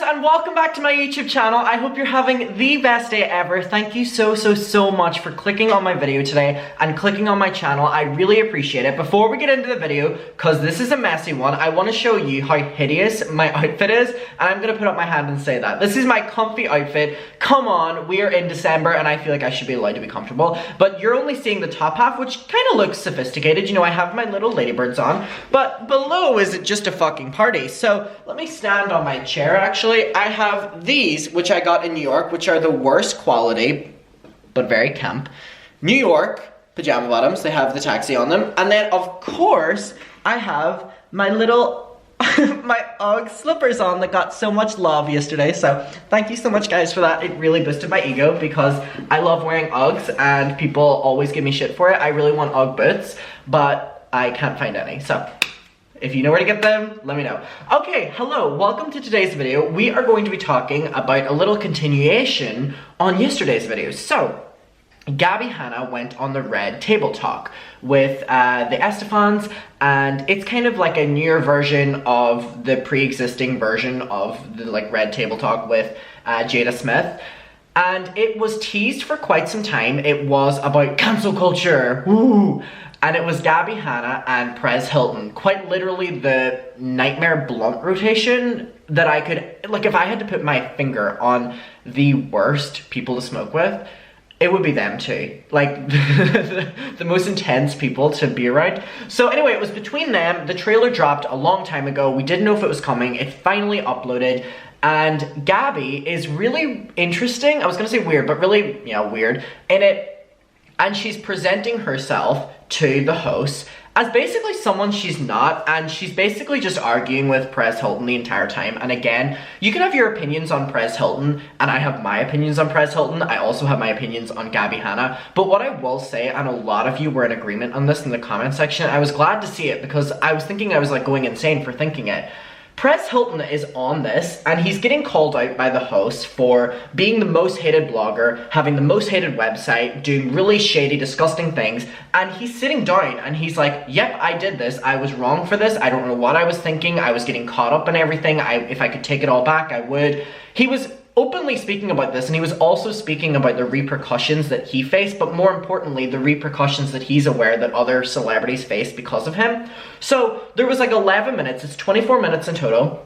and welcome back to my YouTube channel. I hope you're having the best day ever. Thank you so much for clicking on my video today and clicking on my channel. I really appreciate it. Before we get into the video, because this is a messy one, I want to show you how hideous my outfit is, and I'm going to put up my hand and say that. This is my comfy outfit. Come on, we are in December and I feel like I should be allowed to be comfortable, but you're only seeing the top half, which kind of looks sophisticated. You know, I have my little ladybirds on, but below is just a fucking party. So let me stand on my chair. Actually, I have these, which I got in New York, which are the worst quality, but very camp. New York pajama bottoms, they have the taxi on them. And then, of course, I have my little, my UGG slippers on that got so much love yesterday. So thank you so much, guys, for that. It really boosted my ego because I love wearing UGGs and people always give me shit for it. I really want UGG boots, but I can't find any, so if you know where to get them, let me know. Okay, hello, welcome to today's video. We are going to be talking about a little continuation on yesterday's video. So, Gabbie Hanna went on the Red Table Talk with the Estefans, and it's kind of like a newer version of the pre-existing version of the Red Table Talk with Jada Smith. And it was teased for quite some time. It was about cancel culture, woo! And it was Gabbie Hanna and Perez Hilton. Quite literally the nightmare blunt rotation that I could, like, if I had to put my finger on the worst people to smoke with, it would be them too. Like, the most intense people to be around. So anyway, it was between them. The trailer dropped a long time ago. We didn't know if it was coming. It finally uploaded. And Gabbie is really interesting. I was gonna say weird, but really, you know, weird in it. And she's presenting herself to the host as basically someone she's not, and she's basically just arguing with Perez Hilton the entire time. And again, you can have your opinions on Perez Hilton, and I have my opinions on Perez Hilton. I also have my opinions on Gabbie Hanna. But what I will say, and a lot of you were in agreement on this in the comment section, I was glad to see it because I was thinking I was like going insane for thinking it. Perez Hilton is on this, and he's getting called out by the host for being the most hated blogger, having the most hated website, doing really shady, disgusting things, and he's sitting down and he's like, yep, I did this, I was wrong for this, I don't know what I was thinking, I was getting caught up in everything, if I could take it all back, I would. He was openly speaking about this, and he was also speaking about the repercussions that he faced, but more importantly, the repercussions that he's aware that other celebrities face because of him. So there was like 11 minutes, it's 24 minutes in total,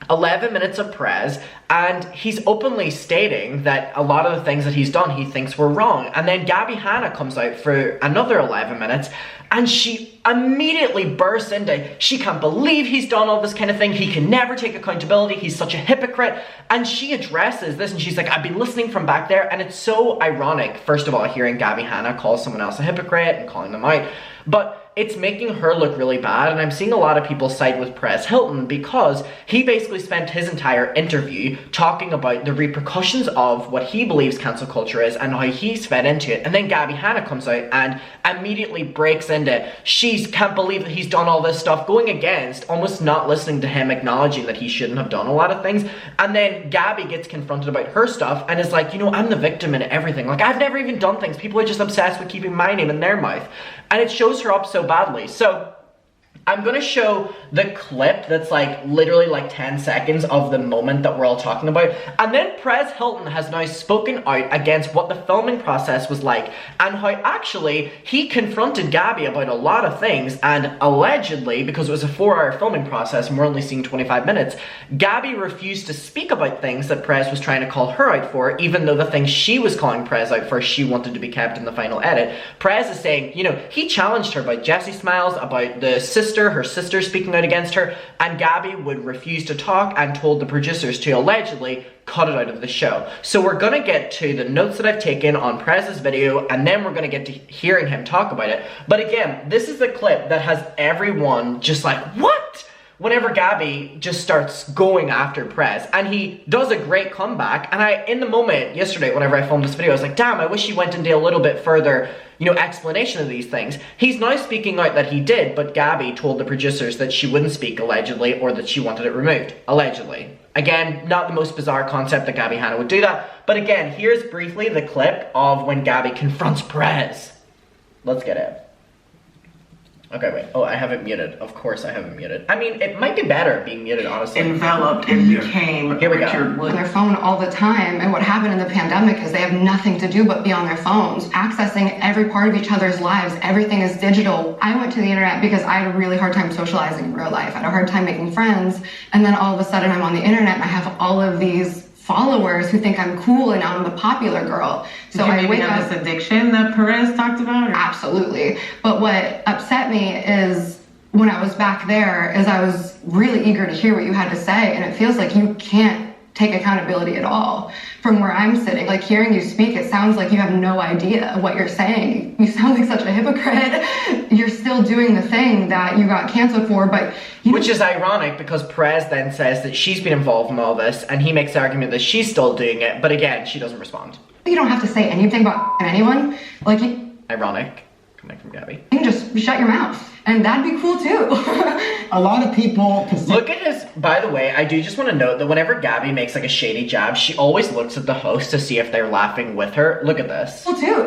11 minutes of Perez, and he's openly stating that a lot of the things that he's done he thinks were wrong. And then Gabbie Hanna comes out for another 11 minutes, and she immediately bursts into, she can't believe he's done all this kind of thing, he can never take accountability, he's such a hypocrite. And she addresses this and she's like, I've been listening from back there. And it's so ironic, first of all, hearing Gabbie Hanna call someone else a hypocrite and calling them out, but it's making her look really bad. And I'm seeing a lot of people side with Perez Hilton because he basically spent his entire interview talking about the repercussions of what he believes cancel culture is and how he's fed into it. And then Gabbie Hanna comes out and immediately breaks into, she can't believe that he's done all this stuff, going against, almost not listening to him, acknowledging that he shouldn't have done a lot of things. And then Gabbie gets confronted about her stuff and is like, you know, I'm the victim in everything. Like, I've never even done things. People are just obsessed with keeping my name in their mouth. And it shows her up so badly. So I'm gonna show the clip that's like literally like 10 seconds of the moment that we're all talking about. And then Perez Hilton has now spoken out against what the filming process was like and how actually he confronted Gabbie about a lot of things, and allegedly, because it was a 4-hour filming process and we're only seeing 25 minutes, Gabbie refused to speak about things that Perez was trying to call her out for, even though the things she was calling Perez out for, she wanted to be kept in the final edit. Perez is saying, you know, he challenged her about Jessie Smiles, about the her sister speaking out against her, and Gabbie would refuse to talk and told the producers to allegedly cut it out of the show. So we're gonna get to the notes that I've taken on Perez's video, and then we're gonna get to hearing him talk about it. But again, this is the clip that has everyone just like, what? Whenever Gabbie just starts going after Perez, and he does a great comeback, and in the moment yesterday, whenever I filmed this video, I was like, damn, I wish he went into a little bit further, you know, explanation of these things. He's now speaking out that he did, but Gabbie told the producers that she wouldn't speak, allegedly, or that she wanted it removed, allegedly. Again, not the most bizarre concept that Gabbie Hanna would do that, but again, here's briefly the clip of when Gabbie confronts Perez. Let's get it. Okay, wait. Oh, I have it muted. Of course I have it muted. I mean, it might be better being muted, honestly. Enveloped and became Here we go. On their phone all the time, and what happened in the pandemic is they have nothing to do but be on their phones, accessing every part of each other's lives. Everything is digital. I went to the internet because I had a really hard time socializing in real life. I had a hard time making friends, and then all of a sudden I'm on the internet and I have all of these followers who think I'm cool and I'm the popular girl. So I maybe have this addiction that Perez talked about? Or? Absolutely. But what upset me is when I was back there is I was really eager to hear what you had to say, and it feels like you can't take accountability at all from where I'm sitting. Like hearing you speak, it sounds like you have no idea what you're saying. You sound like such a hypocrite. You're still doing the thing that you got canceled for, but which is ironic because Perez then says that she's been involved in all this, and he makes the argument that she's still doing it, but again, she doesn't respond. You don't have to say anything about anyone. Like, ironic, coming from Gabbie. You can just shut your mouth, and that'd be cool too. A lot of people look at his, by the way, I do just want to note that whenever Gabbie makes like a shady jab, she always looks at the host to see if they're laughing with her. Look at this. Cool too.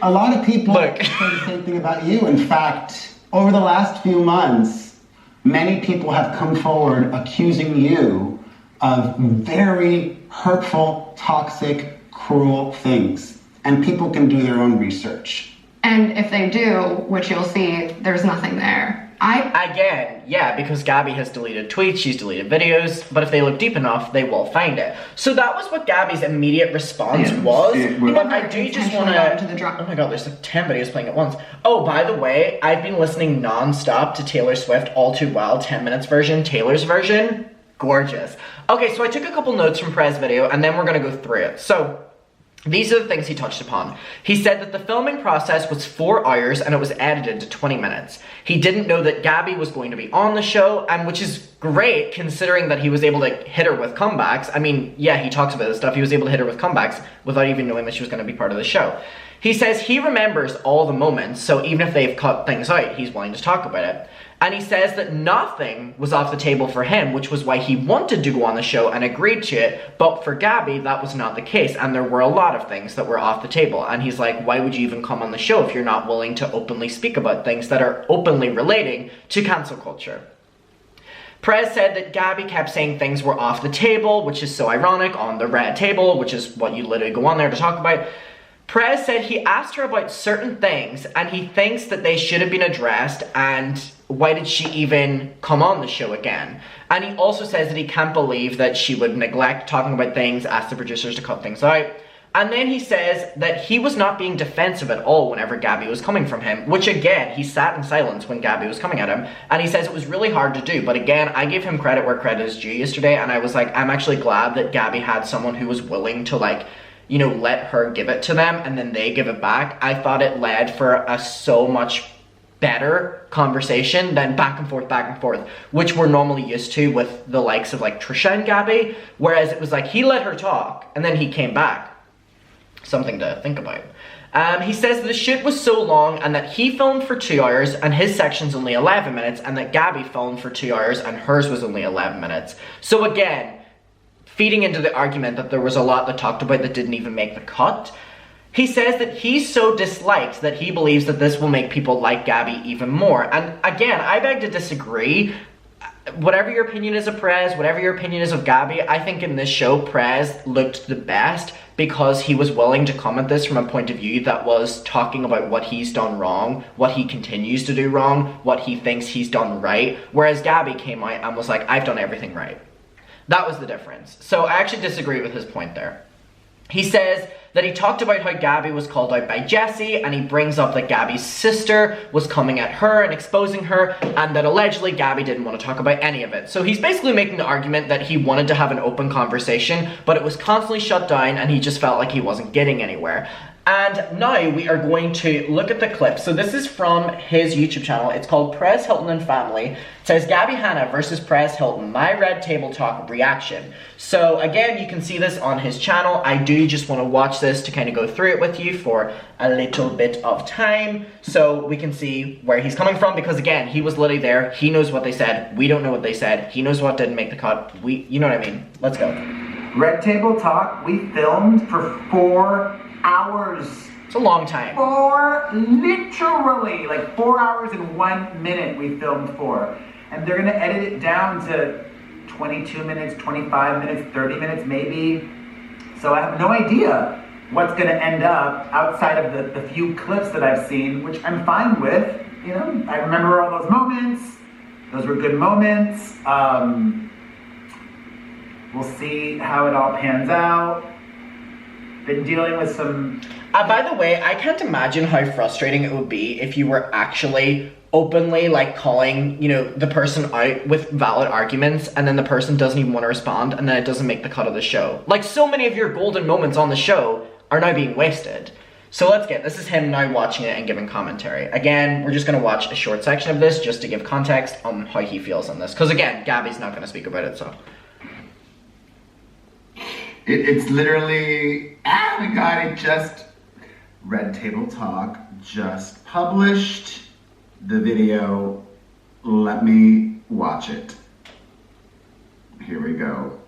A lot of people look. say the same thing about you. In fact, over the last few months, many people have come forward accusing you of very hurtful, toxic, cruel things. And people can do their own research. And if they do, which you'll see, there's nothing there. Again, yeah, because Gabbie has deleted tweets, she's deleted videos, but if they look deep enough, they will find it. So that was what Gabbie's immediate response was. But I do just want to... Oh my god, there's like 10 videos playing at once. Oh, by the way, I've been listening non-stop to Taylor Swift All Too Well, 10 minutes version, Taylor's version. Gorgeous. Okay, so I took a couple notes from Perez's video, and then we're going to go through it. So... these are the things he touched upon. He said that the filming process was 4 hours and it was edited to 20 minutes. He didn't know that Gabbie was going to be on the show, and which is great considering that he was able to hit her with comebacks. I mean, yeah, he talks about this stuff. He was able to hit her with comebacks without even knowing that she was going to be part of the show. He says he remembers all the moments, so even if they've cut things out, he's willing to talk about it. And he says that nothing was off the table for him, which was why he wanted to go on the show and agreed to it. But for Gabbie, that was not the case. And there were a lot of things that were off the table. And he's like, why would you even come on the show if you're not willing to openly speak about things that are openly relating to cancel culture? Perez said that Gabbie kept saying things were off the table, which is so ironic, on the red table, which is what you literally go on there to talk about. Perez said he asked her about certain things and he thinks that they should have been addressed, and why did she even come on the show again? And he also says that he can't believe that she would neglect talking about things, ask the producers to cut things out. And then he says that he was not being defensive at all whenever Gabbie was coming from him, which again, he sat in silence when Gabbie was coming at him, and he says it was really hard to do. But again, I gave him credit where credit is due yesterday, and I was like, I'm actually glad that Gabbie had someone who was willing to, like, you know, let her give it to them and then they give it back. I thought it led for a so much better conversation than back and forth, which we're normally used to with the likes of like Trisha and Gabbie, whereas it was like he let her talk and then he came back. Something to think about. He says that the shoot was so long and that he filmed for 2 hours and his section's only 11 minutes, and that Gabbie filmed for 2 hours and hers was only 11 minutes. So again, feeding into the argument that there was a lot that talked about that didn't even make the cut. He says that he's so disliked that he believes that this will make people like Gabbie even more. And again, I beg to disagree. Whatever your opinion is of Perez, whatever your opinion is of Gabbie, I think in this show, Perez looked the best because he was willing to come at this from a point of view that was talking about what he's done wrong, what he continues to do wrong, what he thinks he's done right, whereas Gabbie came out and was like, I've done everything right. That was the difference. So I actually disagree with his point there. He says that he talked about how Gabbie was called out by Jesse, and he brings up that Gabbie's sister was coming at her and exposing her, and that allegedly Gabbie didn't want to talk about any of it. So he's basically making the argument that he wanted to have an open conversation, but it was constantly shut down and he just felt like he wasn't getting anywhere. And now we are going to look at the clip. So this is from his YouTube channel. It's called Perez Hilton and Family. It says Gabbie Hanna versus Perez Hilton, My Red Table Talk reaction. So again, you can see this on his channel. I do just want to watch this to kind of go through it with you for a little bit of time so we can see where he's coming from, because again, he was literally there. He knows what they said. We don't know what they said. He knows what didn't make the cut. You know what I mean? Let's go. Red Table Talk, we filmed for 4 hours. It's It's a long time. Literally, like 4 hours and 1 minute we filmed for. And they're gonna edit it down to 22 minutes, 25 minutes, 30 minutes maybe. So I have no idea what's gonna end up outside of the few clips that I've seen, which I'm fine with. You know, I remember all those moments. Those were good moments. We'll see how it all pans out. Been dealing with some... By the way, I can't imagine how frustrating it would be if you were actually openly like calling, you know, the person out with valid arguments and then the person doesn't even want to respond and then it doesn't make the cut of the show. Like so many of your golden moments on the show are now being wasted. So this is him now watching it and giving commentary. Again, we're just going to watch a short section of this just to give context on how he feels on this. Because again, Gabbie's not going to speak about it, so. It's literally, oh my god, it just, Red Table Talk just published the video. Let me watch it. Here we go.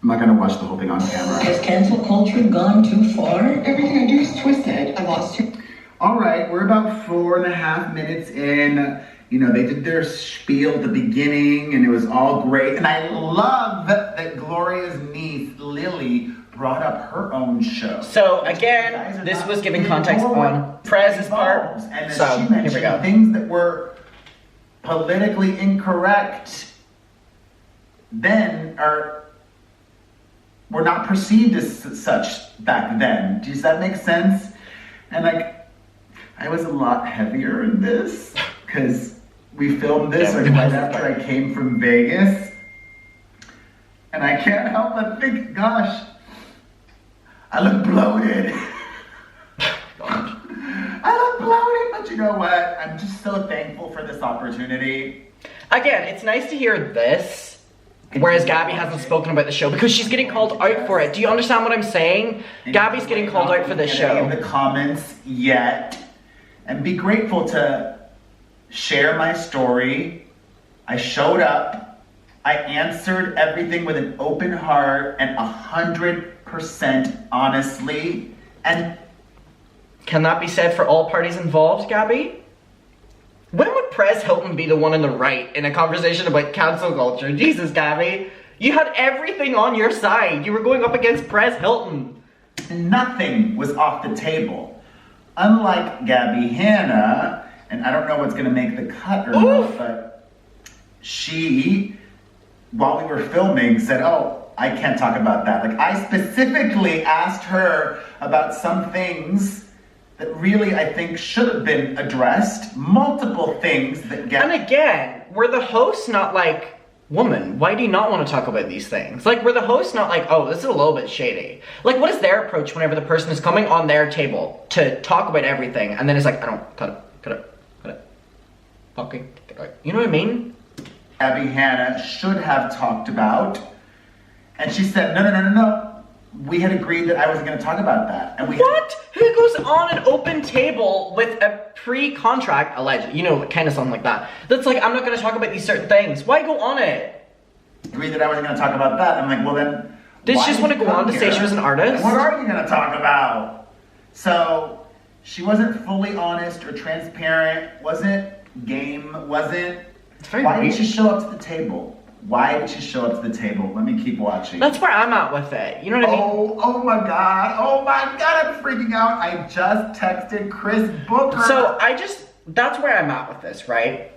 I'm not gonna watch the whole thing on camera. Has cancel culture gone too far? Everything I do is twisted. I lost you. All right, we're about 4.5 minutes in. You know, they did their spiel at the beginning and it was all great. And I love that Gloria's niece, Lily, brought up her own show. So again, this was giving context on Perez's part. And So she here we mentioned go. things that were politically incorrect then were not perceived as such back then. Does that make sense? And like, I was a lot heavier in this because we filmed this like right after I came from Vegas. And I can't help but think, gosh, I look bloated. I look bloated, but you know what? I'm just so thankful for this opportunity. Again, it's nice to hear this. Whereas Gabbie hasn't spoken about the show because she's getting called out for it. Do you understand what I'm saying? Gabbie's getting called out for this show. In the comments yet, and be grateful to share my story. I showed up. I answered everything with an open heart and 100% honestly. And can that be said for all parties involved, Gabbie? When would Perez Hilton be the one in the right in a conversation about cancel culture? Jesus, Gabbie. You had everything on your side. You were going up against Perez Hilton. Nothing was off the table. Unlike Gabbie Hanna, and I don't know what's gonna make the cut or not, but she, while we were filming, said, oh, I can't talk about that. Like, I specifically asked her about some things that really, I think, should have been addressed. Multiple things that get... And again, were the hosts not like, woman, why do you not want to talk about these things? Like, were the hosts not like, oh, this is a little bit shady? Like, what is their approach whenever the person is coming on their table to talk about everything, and then it's like, I don't, cut it. Fucking, you know what I mean? Gabbie Hanna should have talked about, and she said, no. We had agreed that I wasn't going to talk about that. And we What? Who goes on an open table with a pre-contract, alleged, you know, kind of something like that. That's like, I'm not going to talk about these certain things. Why go on it? Agreed that I wasn't going to talk about that. I'm like, well then, Did she just want to go on to say she was an artist? What are you going to talk about? So, she wasn't fully honest or transparent, wasn't game, wasn't... It's very Why weird. did she show up to the table? Why did she show up to the table? Let me keep watching. That's where I'm at with it. You know what I mean? Oh my god, I'm freaking out. I just texted Chris Booker. So that's where I'm at with this, right?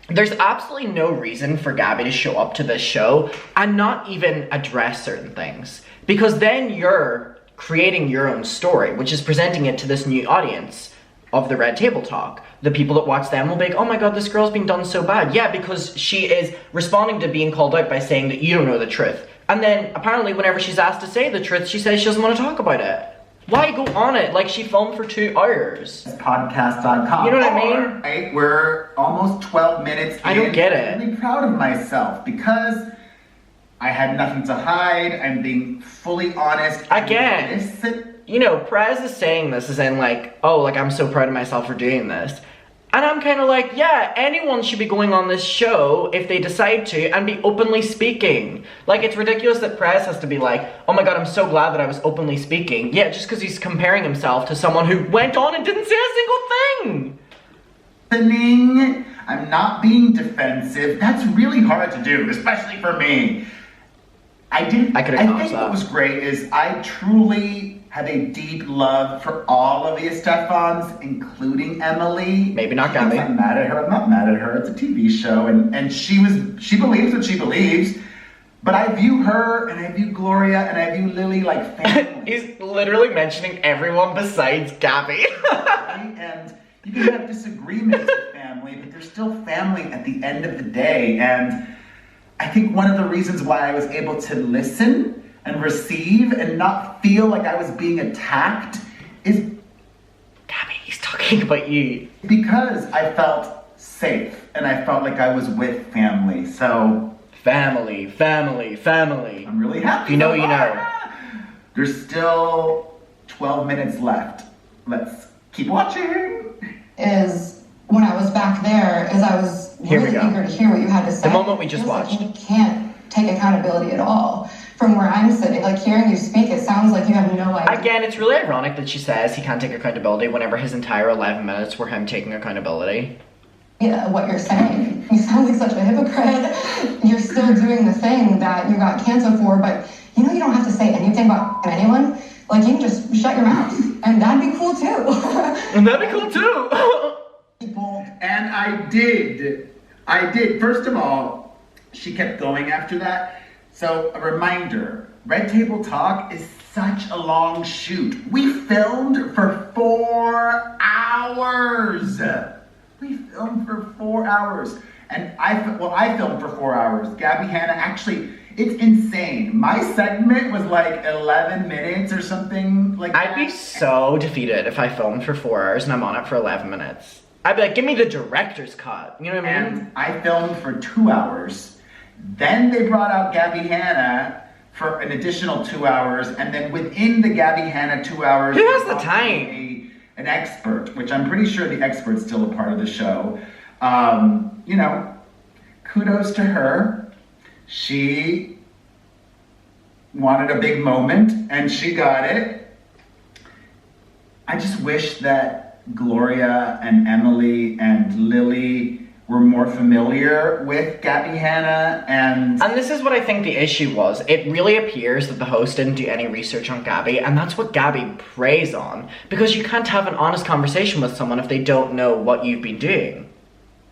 There's absolutely no reason for Gabbie to show up to this show and not even address certain things. Because then you're creating your own story, which is presenting it to this new audience of the Red Table Talk. The people that watch them will be like, oh my god, this girl's being done so bad. Yeah, because she is responding to being called out by saying that you don't know the truth. And then apparently whenever she's asked to say the truth, she says she doesn't want to talk about it. Why go on it? Like, she filmed for 2 hours. Podcast.com. You know what I mean? Right, we're almost 12 minutes in. I don't get it. I'm really proud of myself because I had nothing to hide. I'm being fully honest. Again, you know, Perez is saying this as in like, oh, like, I'm so proud of myself for doing this. And I'm kind of like, yeah, anyone should be going on this show if they decide to and be openly speaking. Like, it's ridiculous that Perez has to be like, oh my god, I'm so glad that I was openly speaking. Yeah, just because he's comparing himself to someone who went on and didn't say a single thing. I'm not being defensive. That's really hard to do, especially for me. I think what was great is I truly have a deep love for all of the Estefans, including Emily. Maybe not Gabbie. I'm mad at her. I'm not mad at her. It's a TV show, and she believes what she believes. But I view her, and I view Gloria, and I view Lily like family. He's literally mentioning everyone besides Gabbie. Right? And you can have disagreements with family, but they're still family at the end of the day. And I think one of the reasons why I was able to listen and receive and not feel like I was being attacked is... Gabbie, he's talking about you. Because I felt safe and I felt like I was with family, so... Family. I'm really happy. You know, you know. There's still 12 minutes left. Let's keep watching. Is when I was back there, is I was really eager to hear what you had to say. The moment we just watched. Like you can't take accountability at all. From where I'm sitting, like hearing you speak, it sounds like you have no idea. Again, it's really ironic that she says he can't take accountability whenever his entire 11 minutes were him taking accountability. Yeah, what you're saying. You sound like such a hypocrite. You're still doing the thing that you got canceled for, but you know you don't have to say anything about anyone. Like, you can just shut your mouth, and that'd be cool too. And that'd be cool too. And I did. First of all, she kept going after that. So, a reminder, Red Table Talk is such a long shoot. We filmed for 4 hours. We filmed for 4 hours. And I filmed for 4 hours. Gabbie Hanna, actually, it's insane. My segment was like 11 minutes or something like that. I'd be so defeated if I filmed for 4 hours and I'm on it for 11 minutes. I'd be like, give me the director's cut. You know what I mean? And I filmed for 2 hours. Then they brought out Gabbie Hanna for an additional 2 hours. And then within the Gabbie Hanna 2 hours... Who has the time? An expert, which I'm pretty sure the expert's still a part of the show. You know, kudos to her. She wanted a big moment, and she got it. I just wish that Gloria and Emily and Lily were more familiar with Gabbie Hanna and this is what I think the issue was. It really appears that the host didn't do any research on Gabbie, and that's what Gabbie preys on. Because you can't have an honest conversation with someone if they don't know what you've been doing.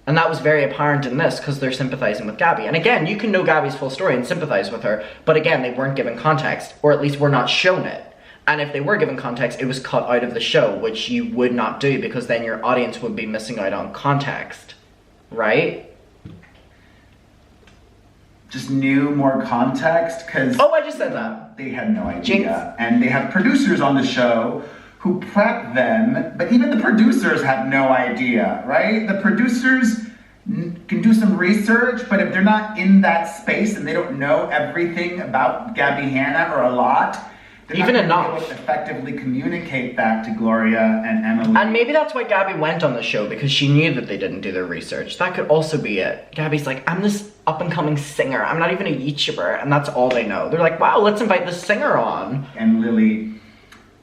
And that was very apparent in this, because they're sympathizing with Gabbie. And again, you can know Gabbie's full story and sympathize with her, but again, they weren't given context, or at least were not shown it. And if they were given context, it was cut out of the show, which you would not do, because then your audience would be missing out on context. Right? Just knew more context, because... Oh, I just said that. They had no idea. And they have producers on the show who prep them, but even the producers have no idea, right? The producers can do some research, but if they're not in that space and they don't know everything about Gabbie Hanna or a lot, they're even not enough be able to effectively communicate that to Gloria and Emily. And maybe that's why Gabbie went on the show, because she knew that they didn't do their research. That could also be it. Gabbie's like, I'm this up-and-coming singer. I'm not even a YouTuber, and that's all they know. They're like, wow, let's invite this singer on. And Lily,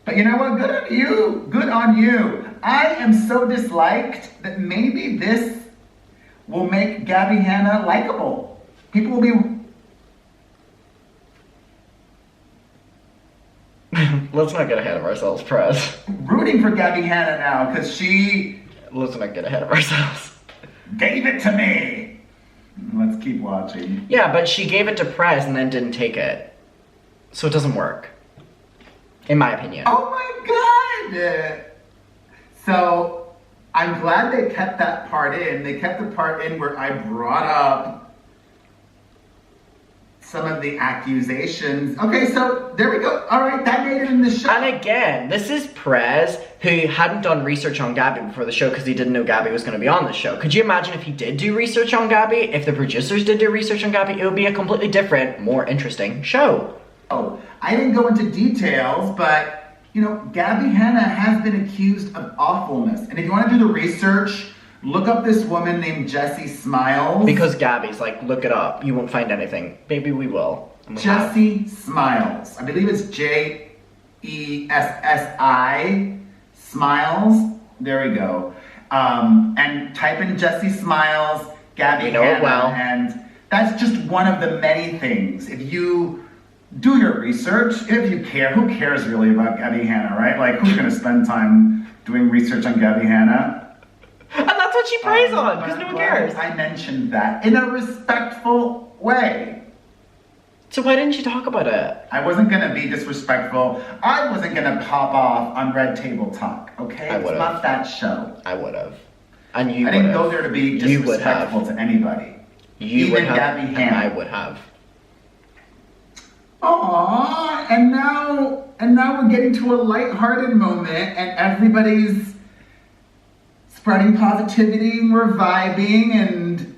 but you know what? Good on you. Good on you. I am so disliked that maybe this will make Gabbie Hanna likable. People will be... Let's not get ahead of ourselves, Perez. Rooting for Gabbie Hanna now, because she... Let's not get ahead of ourselves. Gave it to me! Let's keep watching. Yeah, but she gave it to Perez and then didn't take it. So it doesn't work. In my opinion. Oh my god! So, I'm glad they kept that part in. They kept the part in where I brought up some of the accusations. Okay, so there we go. All right, that made it in the show. And again, this is Perez, who hadn't done research on Gabbie before the show because he didn't know Gabbie was going to be on the show. Could you imagine if he did do research on Gabbie? If the producers did do research on Gabbie, it would be a completely different, more interesting show. Oh, I didn't go into details, but, you know, Gabbie Hanna has been accused of awfulness. And if you want to do the research, Look up this woman named Jessie Smiles. Because Gabbie's like, look it up. You won't find anything. Maybe we will. And we have. Jessie Smiles. I believe it's Jessi Smiles. There we go. And type in Jessie Smiles, Gabbie We know it Hanna, well. and that's just one of the many things. If you do your research, if you care, who cares really about Gabbie Hanna, right? Like, who's gonna spend time doing research on Gabbie Hanna? And that's what she preys on, because But no one I'm glad cares. I mentioned that in a respectful way. So why didn't you talk about it? I wasn't gonna be disrespectful. I wasn't gonna pop off on Red Table Talk, okay? I It's would've. not that show. I would have. And you I didn't would've. go there to be You would have. disrespectful to anybody. You Even would have. Gabbie And Hanna. I would have. Aww, and now we're getting to a lighthearted moment, and everybody's spreading positivity, and we're vibing, and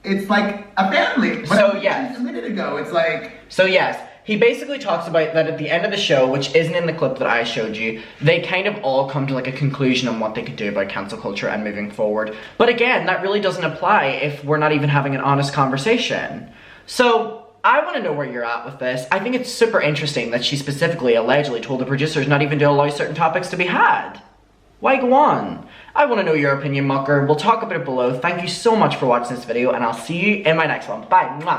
it's like a family. So, What I yes. mentioned a minute ago, it's like, So yes, he basically talks about that at the end of the show, which isn't in the clip that I showed you, they kind of all come to like a conclusion on what they could do about cancel culture and moving forward. But again, that really doesn't apply if we're not even having an honest conversation. So I want to know where you're at with this. I think it's super interesting that she specifically, allegedly, told the producers not even to allow certain topics to be had. Why go on? I want to know your opinion, Mucker. We'll talk about it below. Thank you so much for watching this video, and I'll see you in my next one. Bye. Mwah.